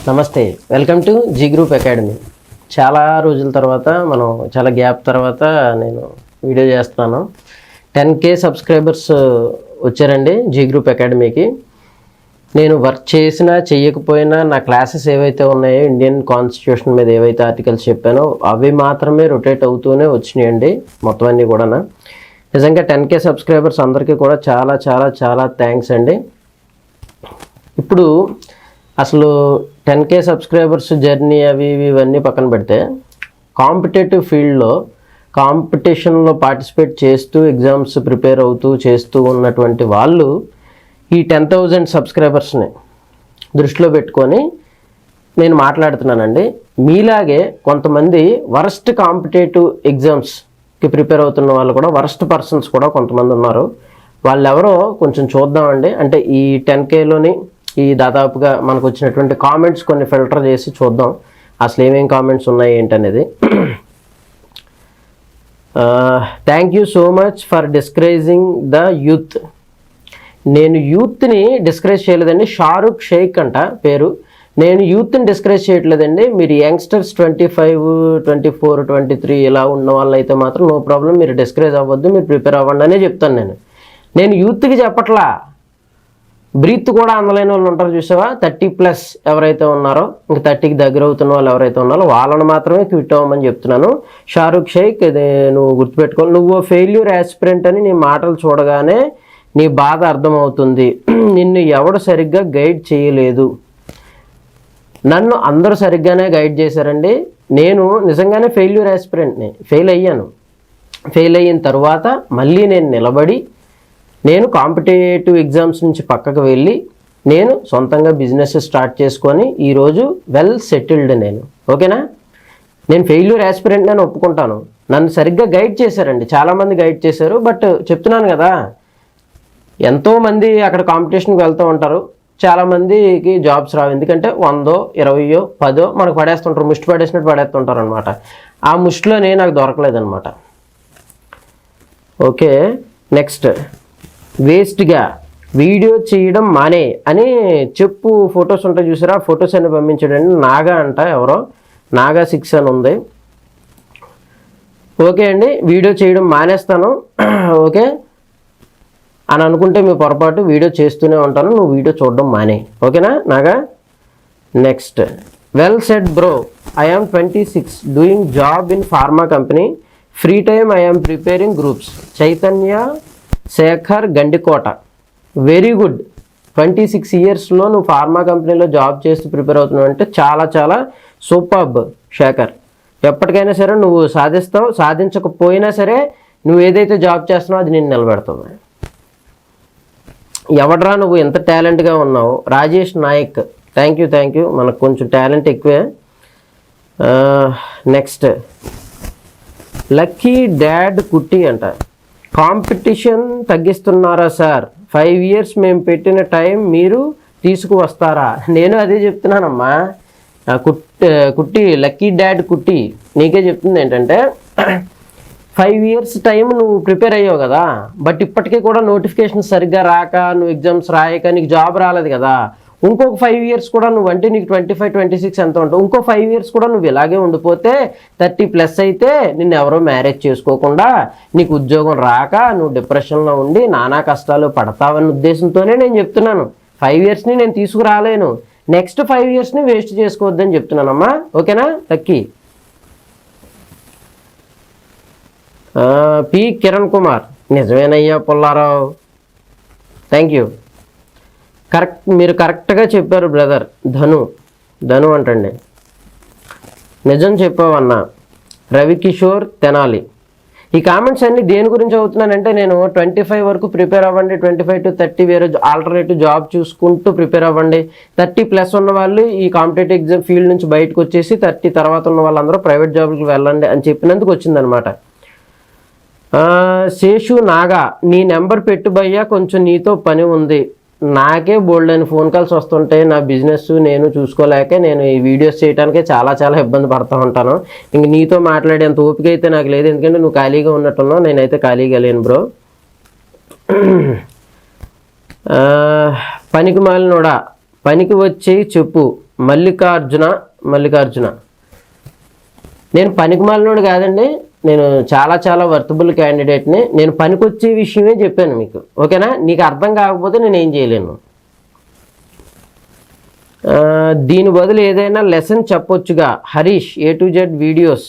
నమస్తే, welcome to G group academy. చాలా రోజుల తర్వాత చాలా గ్యాప్ తర్వాత నేను వీడియో చేస్తున్నాను. 10K సబ్స్క్రైబర్స్ వచ్చారండి జీ గ్రూప్ అకాడమీకి. నేను వర్క్ చేసినా చేయకపోయినా నా క్లాసెస్ ఏవైతే ఉన్నాయో ఇండియన్ కాన్స్టిట్యూషన్ మీద ఏవైతే ఆర్టికల్స్ చెప్పానో అవి మాత్రమే రొటేట్ అవుతూనే వచ్చినాయండి మొత్తం అన్నీ కూడా. నిజంగా 10K సబ్స్క్రైబర్స్ అందరికీ కూడా చాలా చాలా చాలా థ్యాంక్స్ అండి. ఇప్పుడు అసలు 10K సబ్స్క్రైబర్స్ జర్నీ ఇవన్నీ పక్కన పెడితే కాంపిటేటివ్ ఫీల్డ్లో కాంపిటీషన్లో పార్టిసిపేట్ చేస్తూ ఎగ్జామ్స్ ప్రిపేర్ అవుతూ చేస్తూ ఉన్నటువంటి వాళ్ళు ఈ 10,000 సబ్స్క్రైబర్స్ని దృష్టిలో పెట్టుకొని నేను మాట్లాడుతున్నానండి. మీలాగే కొంతమంది వరస్ట్ కాంపిటేటివ్ ఎగ్జామ్స్కి ప్రిపేర్ అవుతున్న వాళ్ళు కూడా వరస్ట్ పర్సన్స్ కూడా కొంతమంది ఉన్నారు. వాళ్ళు ఎవరో కొంచెం చూద్దామండి. అంటే ఈ 10Kలోని ఈ దాదాపుగా మనకు వచ్చినటువంటి కామెంట్స్ కొన్ని ఫిల్టర్ చేసి చూద్దాం అసలు ఏమేం కామెంట్స్ ఉన్నాయి ఏంటనేది. Thank you so much for discouraging the youth. నేను యూత్ని డిస్కరేజ్ చేయలేదండి. షారుఖ్ షేక్ అంట పేరు. నేను యూత్ని డిస్కరేజ్ చేయట్లేదండి. మీరు యంగ్స్టర్స్ 25, 24, 23 ఇలా ఉన్న వాళ్ళు అయితే మాత్రం నో ప్రాబ్లం, మీరు డిస్కరేజ్ అవ్వద్దు, మీరు ప్రిపేర్ అవ్వండి అనే చెప్తాను. నేను యూత్కి చెప్పట్లా. బ్రీత్ కూడా అందలేని వాళ్ళు ఉంటారు చూసావా, 30+ ఎవరైతే ఉన్నారో, ఇంక 30కి దగ్గర అవుతున్న వాళ్ళు ఎవరైతే ఉన్నారో వాళ్ళని మాత్రమే క్విట్ అవ్వమని చెప్తున్నాను. షారుఖ్ షేక్, ఇది నువ్వు గుర్తుపెట్టుకోవాలి. నువ్వు ఫెయిల్యూర్ యాస్పిరెంట్ అని నీ మాటలు చూడగానే నీ బాధ అర్థమవుతుంది. నిన్ను ఎవడు సరిగ్గా గైడ్ చేయలేదు. నన్ను అందరూ సరిగ్గానే గైడ్ చేశారండి. నేను నిజంగానే ఫెయిల్యూర్ యాస్పిరెంట్ని. ఫెయిల్ అయ్యాను. ఫెయిల్ అయిన తర్వాత మళ్ళీ నేను నిలబడి నేను కాంపిటేటివ్ ఎగ్జామ్స్ నుంచి పక్కకు వెళ్ళి నేను సొంతంగా బిజినెస్ స్టార్ట్ చేసుకొని ఈరోజు వెల్ సెటిల్డ్ నేను. ఓకేనా? నేను ఫెయిల్యూర్ యాస్పిరెంట్ నేను ఒప్పుకుంటాను. నన్ను సరిగ్గా గైడ్ చేశారండి, చాలామంది గైడ్ చేశారు. బట్ చెప్తున్నాను కదా, ఎంతోమంది అక్కడ కాంపిటీషన్కి వెళ్తూ ఉంటారు, చాలామందికి జాబ్స్ రావు. ఎందుకంటే 100, 20, 10 మనకు పడేస్తుంటారు, ముష్టి పడేసినట్టు పడేస్తుంటారు అనమాట. ఆ ముష్టిలోనే నాకు దొరకలేదనమాట. Okay, next. వేస్ట్గా వీడియో చేయడం మానే అని చెప్పు ఫొటోస్ ఉంటాయి చూసారా, ఫొటోస్ అని పంపించాడండి. నాగా అంట, ఎవరో నాగా 6 అని ఉంది. ఓకే అండి, వీడియో చేయడం మానేస్తాను ఓకే అని అనుకుంటే మీ పొరపాటు. వీడియో చేస్తూనే ఉంటాను, నువ్వు వీడియో చూడడం మానే. ఓకేనా Naga? Next. Well said bro, I am 26 doing job in pharma company. Free time I am preparing groups. Chaitanya Shekhar Gandikota. Very good. 26 ఇయర్స్లో నువ్వు ఫార్మా కంపెనీలో జాబ్ చేస్తూ ప్రిపేర్ అవుతున్నావు అంటే చాలా చాలా సూపర్బ్ శేఖర్. ఎప్పటికైనా సరే నువ్వు సాధిస్తావు. సాధించకపోయినా సరే నువ్వు ఏదైతే జాబ్ చేస్తున్నావు అది నేను నిలబెడతావు. ఎవడరా నువ్వు ఎంత టాలెంట్గా ఉన్నావు? రాజేష్ నాయక్. Thank you. మనకు కొంచెం టాలెంట్ ఎక్కువే. నెక్స్ట్. లక్కీ డాడ్ కుట్టి అంట. Competition తగ్గిస్తున్నారా sir? 5 years మేము పెట్టిన టైం మీరు తీసుకువస్తారా? నేను అదే చెప్తున్నానమ్మా. కుట్టి, లక్కీ డాడ్ కుట్టి నీకే చెప్తుంది ఏంటంటే 5 years టైం నువ్వు ప్రిపేర్ అయ్యావు కదా, బట్ ఇప్పటికీ కూడా నోటిఫికేషన్ సరిగ్గా రాక, నువ్వు ఎగ్జామ్స్ రాయక నీకు జాబ్ రాలేదు కదా. ఇంకొక 5 years కూడా నువ్వు, అంటే నీకు 25, 26 ఎంత ఉంటావు, ఇంకో 5 years కూడా నువ్వు ఇలాగే ఉండిపోతే 30+ అయితే నిన్ను ఎవరో మ్యారేజ్ చేసుకోకుండా, నీకు ఉద్యోగం రాక నువ్వు డిప్రెషన్లో ఉండి నానా కష్టాలు పడతావన్న ఉద్దేశంతోనే నేను చెప్తున్నాను. 5 yearsని నేను తీసుకురాలేను. నెక్స్ట్ 5 yearsని వేస్ట్ చేసుకోవద్దని చెప్తున్నానమ్మా. ఓకేనా లక్కీ? పి కిరణ్ కుమార్. నిజమేనయ్యా పుల్లారావు, థ్యాంక్ యూ. మీరు కరెక్ట్గా చెప్పారు బ్రదర్. ధను అంటండి. నిజం చెప్పావన్నా. రవికిషోర్ తెనాలి. ఈ కామెంట్స్ అన్ని దేని గురించి అవుతున్నానంటే, నేను 25 వరకు ప్రిపేర్ అవ్వండి, 25 to 30 వేరే ఆల్టర్నేటివ్ జాబ్ చూసుకుంటూ ప్రిపేర్ అవ్వండి. 30+ ఉన్న వాళ్ళు ఈ కాంపిటేటివ్ ఎగ్జామ్ ఫీల్డ్ నుంచి బయటకు వచ్చేసి 30 తర్వాత ఉన్న వాళ్ళందరూ ప్రైవేట్ జాబ్కి వెళ్ళండి అని చెప్పినందుకు వచ్చిందనమాట. శేషు నాగా. నీ నెంబర్ పెట్టు భయ్యా, కొంచెం నీతో పని ఉంది. నాకే బోల్డ్ అని ఫోన్ కాల్స్ వస్తుంటే నా బిజినెస్ నేను చూసుకోలేక నేను ఈ వీడియోస్ చేయడానికే చాలా చాలా ఇబ్బంది పడుతూ ఉంటాను. ఇంక నీతో మాట్లాడేంత ఓపిక అయితే నాకు లేదు, ఎందుకంటే నువ్వు ఖాళీగా ఉన్నట్టున్నావు, నేనైతే ఖాళీగా లేను బ్రో. పనికి మాలినోడా, పనికి వచ్చి చెప్పు, మల్లికార్జున. నేను పనికిమాలినోడు కాదండి, నేను చాలా చాలా వర్తబుల్ క్యాండిడేట్ని. నేను పనికొచ్చే విషయమే చెప్పాను మీకు, ఓకేనా? నీకు అర్థం కాకపోతే నేను ఏం చేయలేను. దీని బదులు ఏదైనా లెసన్ చెప్పొచ్చుగా Harish A to Z videos.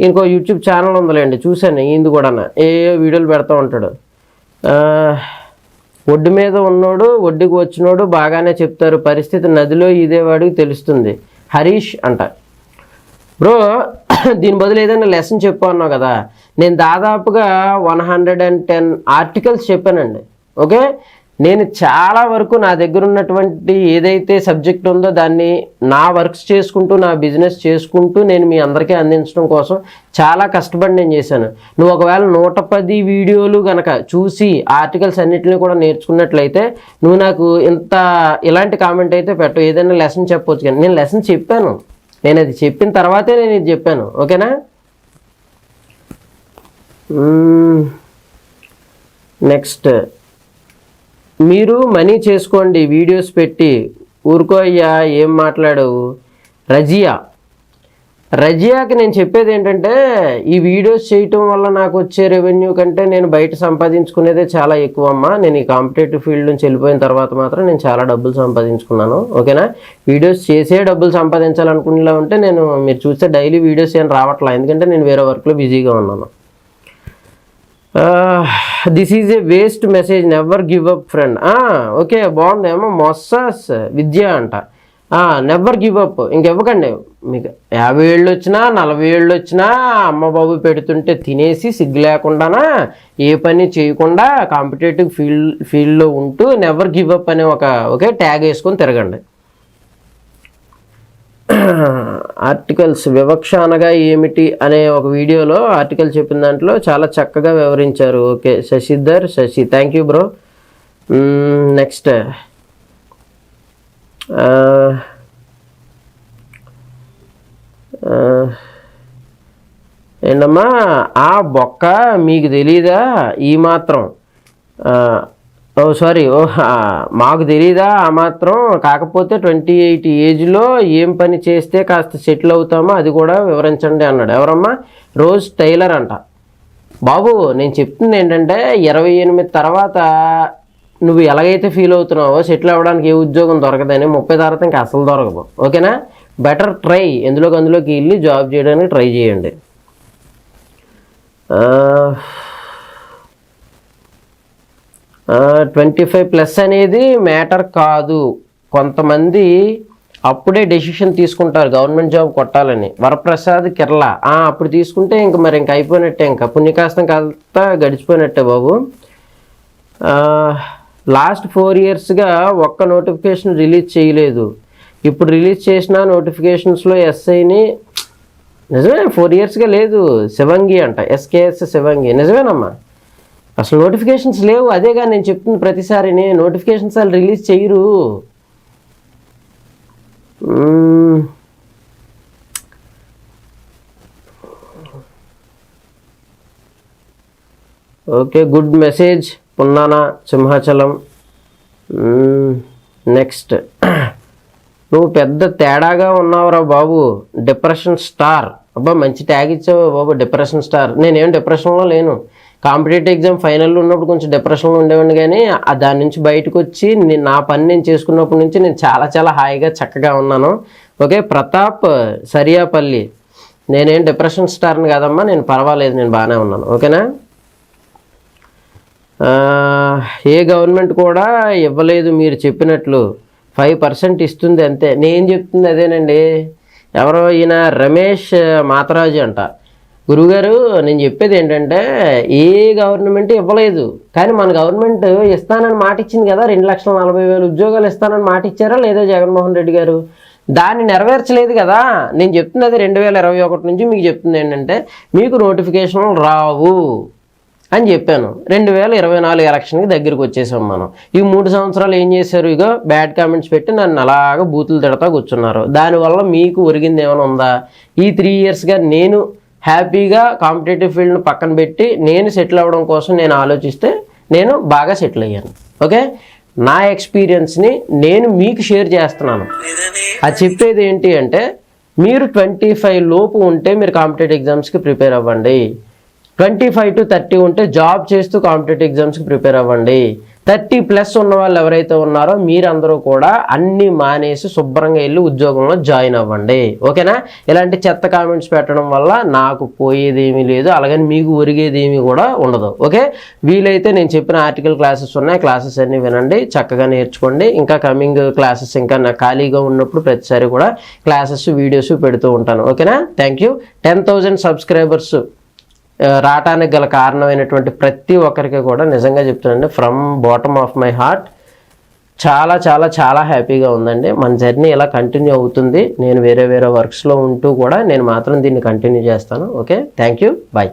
ఇంకో యూట్యూబ్ ఛానల్ ఉందిలేండి, చూశాను ఇది కూడా, ఏ వీడియోలు పెడతా ఉంటాడు. ఒడ్డు మీద ఉన్నోడు ఒడ్డుకు వచ్చినోడు బాగానే చెప్తారు, పరిస్థితి నదిలో ఇదేవాడికి తెలుస్తుంది హరీష్ అంట. బ్రో దీని బదులు ఏదైనా లెసన్ చెప్పు అన్నావు కదా, నేను దాదాపుగా 110 ఆర్టికల్స్ చెప్పానండి. ఓకే, నేను చాలా వరకు నా దగ్గర ఉన్నటువంటి ఏదైతే సబ్జెక్ట్ ఉందో దాన్ని నా వర్క్స్ చేసుకుంటూ, నా బిజినెస్ చేసుకుంటూ నేను మీ అందరికీ అందించడం కోసం చాలా కష్టపడి నేను చేశాను. నువ్వు ఒకవేళ 110 వీడియోలు కనుక చూసి ఆర్టికల్స్ అన్నిటిని కూడా నేర్చుకున్నట్లయితే నువ్వు నాకు ఇలాంటి కామెంట్ అయితే పెట్టు, ఏదైనా లెసన్ చెప్పవచ్చు. కానీ నేను లెసన్ చెప్పాను, నేను అది చెప్పిన తర్వాతే నేను ఇది చెప్పాను, ఓకేనా? నెక్స్ట్, మీరు మనీ చేసుకోండి వీడియోస్ పెట్టి. ఊరుకో అయ్యా, ఏం మాట్లాడవు. రజియాకి నేను చెప్పేది ఏంటంటే, ఈ వీడియోస్ చేయటం వల్ల నాకు వచ్చే రెవెన్యూ కంటే నేను బయట సంపాదించుకునేదే చాలా ఎక్కువ అమ్మా. నేను ఈ కాంపిటేటివ్ ఫీల్డ్ నుంచి వెళ్ళిపోయిన తర్వాత మాత్రం నేను చాలా డబ్బులు సంపాదించుకున్నాను, ఓకేనా? వీడియోస్ చేసే డబ్బులు సంపాదించాలనుకునేలా ఉంటే మీరు చూస్తే డైలీ వీడియోస్ ఏం రావట్లేదు, ఎందుకంటే నేను వేరే వర్క్లో బిజీగా ఉన్నాను. This is a waste message, never give up friend. Okay, బాగుందేమో. మొస్సాస్ విద్య అంట. నెవర్ గివ్ అప్, ఇంకెవ్వకండి. మీకు 50 ఏళ్ళు వచ్చినా 40 ఏళ్ళు వచ్చినా అమ్మ బాబు పెడుతుంటే తినేసి సిగ్గు లేకుండానా ఏ పని చేయకుండా కాంపిటేటివ్ ఫీల్డ్లో ఉంటూ నెవర్ గివ్ అప్ అనే ఒకే ట్యాగ్ వేసుకొని తిరగండి. ఆర్టికల్స్ వివక్ష అనగా ఏమిటి అనే ఒక వీడియోలో ఆర్టికల్ చెప్పిన దాంట్లో చాలా చక్కగా వివరించారు. Okay, Sasi, thank you bro. Next, ఏంటమ్మా ఆ బొక్క మీకు తెలీదా ఈ మాత్రం? మాకు తెలీదా ఆ మాత్రం? కాకపోతే 28 ఏజ్లో ఏం పని చేస్తే కాస్త సెటిల్ అవుతామో అది కూడా వివరించండి అన్నాడు. ఎవరమ్మా? రోజ్ టైలర్ అంట. బాబు నేను చెప్తుంది ఏంటంటే 28 తర్వాత నువ్వు ఎలాగైతే ఫీల్ అవుతున్నావో సెటిల్ అవ్వడానికి ఏ ఉద్యోగం దొరకదని 30 తర్వాత ఇంకా అసలు దొరకదు, ఓకేనా? బెటర్ ట్రై, అందులోకి వెళ్ళి జాబ్ చేయడానికి ట్రై చేయండి. 25+ అనేది మ్యాటర్ కాదు. కొంతమంది అప్పుడే డెసిషన్ తీసుకుంటారు గవర్నమెంట్ జాబ్ కొట్టాలని. వరప్రసాద్ కిర్ల అప్పుడు తీసుకుంటే ఇంక అయిపోయినట్టే, ఇంకా పుణ్యకాస్తం కాస్త గడిచిపోయినట్టే బాబు. లాస్ట్ 4 ఇయర్స్గా ఒక్క నోటిఫికేషన్ రిలీజ్ చేయలేదు. ఇప్పుడు రిలీజ్ చేసిన నోటిఫికేషన్స్లో ఎస్ఐని నిజమే 4 ఇయర్స్గా లేదు. శివంగి అంట, SKS శివంగి. నిజమేనమ్మా, అసలు నోటిఫికేషన్స్ లేవు. అదేగా నేను చెప్తుంది ప్రతిసారి, నోటిఫికేషన్స్ వాళ్ళు రిలీజ్ చేయరు. ఓకే, గుడ్ మెసేజ్ పున్నానా సింహాచలం. నెక్స్ట్, నువ్వు పెద్ద తేడాగా ఉన్నావురా బాబు, డిప్రెషన్ స్టార్. అబ్బా మంచి ట్యాగ్ ఇచ్చావు బాబు, డిప్రెషన్ స్టార్. నేనేం డిప్రెషన్లో లేను. కాంపిటేటివ్ ఎగ్జామ్ ఫైనల్లో ఉన్నప్పుడు కొంచెం డిప్రెషన్లో ఉండేవాడిని, కానీ దాని నుంచి బయటకు వచ్చి నా పని నేను చేసుకున్నప్పటి నుంచి నేను చాలా చాలా హాయిగా చక్కగా ఉన్నాను. ఓకే, ప్రతాప్ సరియాపల్లి. నేనేం డిప్రెషన్ స్టార్ని కాదమ్మా, నేను పర్వాలేదు, నేను బాగానే ఉన్నాను, ఓకేనా? ఏ గవర్నమెంట్ కూడా ఇవ్వలేదు మీరు చెప్పినట్లు, 5% ఇస్తుంది అంతే. నేను చెప్తుంది అదేనండి. ఎవరో ఈయన రమేష్ మాతరాజు అంట. గురువుగారు నేను చెప్పేది ఏంటంటే, ఏ గవర్నమెంట్ ఇవ్వలేదు, కానీ మన గవర్నమెంట్ ఇస్తానని మాట ఇచ్చింది కదా. 2,40,000 ఉద్యోగాలు ఇస్తానని మాట ఇచ్చారా లేదా జగన్మోహన్ రెడ్డి గారు? దాన్ని నెరవేర్చలేదు కదా. నేను చెప్తుంది అది 2021 నుంచి మీకు చెప్తుంది ఏంటంటే, మీకు నోటిఫికేషన్లు రావు అని చెప్పాను. 2024 ఎలక్షన్కి దగ్గరికి వచ్చేసాం మనం. ఈ 3 సంవత్సరాలు ఏం చేశారు? ఇగో బ్యాడ్ కామెంట్స్ పెట్టి నన్ను అలాగా బూతులు తిడతా కూర్చున్నారు. దానివల్ల మీకు ఒరిగింది ఏమైనా ఉందా? ఈ 3 ఇయర్స్గా నేను హ్యాపీగా కాంపిటేటివ్ ఫీల్డ్ను పక్కన పెట్టి నేను సెటిల్ అవ్వడం కోసం నేను ఆలోచిస్తే నేను బాగా సెటిల్ అయ్యాను. ఓకే, నా ఎక్స్పీరియన్స్ని నేను మీకు షేర్ చేస్తున్నాను. అది చెప్పేది ఏంటి అంటే మీరు 25 లోపు ఉంటే మీరు కాంపిటేటివ్ ఎగ్జామ్స్కి ప్రిపేర్ అవ్వండి. 25 to 30 ఉంటే జాబ్ చేస్తూ కాంపిటేటివ్ ఎగ్జామ్స్కి ప్రిపేర్ అవ్వండి. 30+ ఉన్న వాళ్ళు ఎవరైతే ఉన్నారో మీరందరూ కూడా అన్నీ మానేసి శుభ్రంగా వెళ్ళి ఉద్యోగంలో జాయిన్ అవ్వండి. ఓకేనా? ఇలాంటి చెత్త కామెంట్స్ పెట్టడం వల్ల నాకు పోయేది ఏమీ లేదు, అలాగని మీకు ఒరిగేది ఏమీ కూడా ఉండదు. ఓకే, వీలైతే నేను చెప్పిన ఆర్టికల్ క్లాసెస్ ఉన్నాయి, క్లాసెస్ అన్నీ వినండి, చక్కగా నేర్చుకోండి. ఇంకా కమింగ్ క్లాసెస్ ఇంకా నా ఖాళీగా ఉన్నప్పుడు ప్రతిసారి కూడా క్లాసెస్ వీడియోస్ పెడుతూ ఉంటాను. ఓకేనా? Thank you. 10,000 సబ్స్క్రైబర్స్ రావటానికి గల కారణమైనటువంటి ప్రతి ఒక్కరికి కూడా నిజంగా చెప్తున్నానండి, from bottom of my heart చాలా చాలా చాలా హ్యాపీగా ఉందండి. మన జర్నీ ఇలా కంటిన్యూ అవుతుంది. నేను వేరే వర్క్స్లో ఉంటూ కూడా నేను మాత్రం దీన్ని కంటిన్యూ చేస్తాను. Okay, thank you, bye.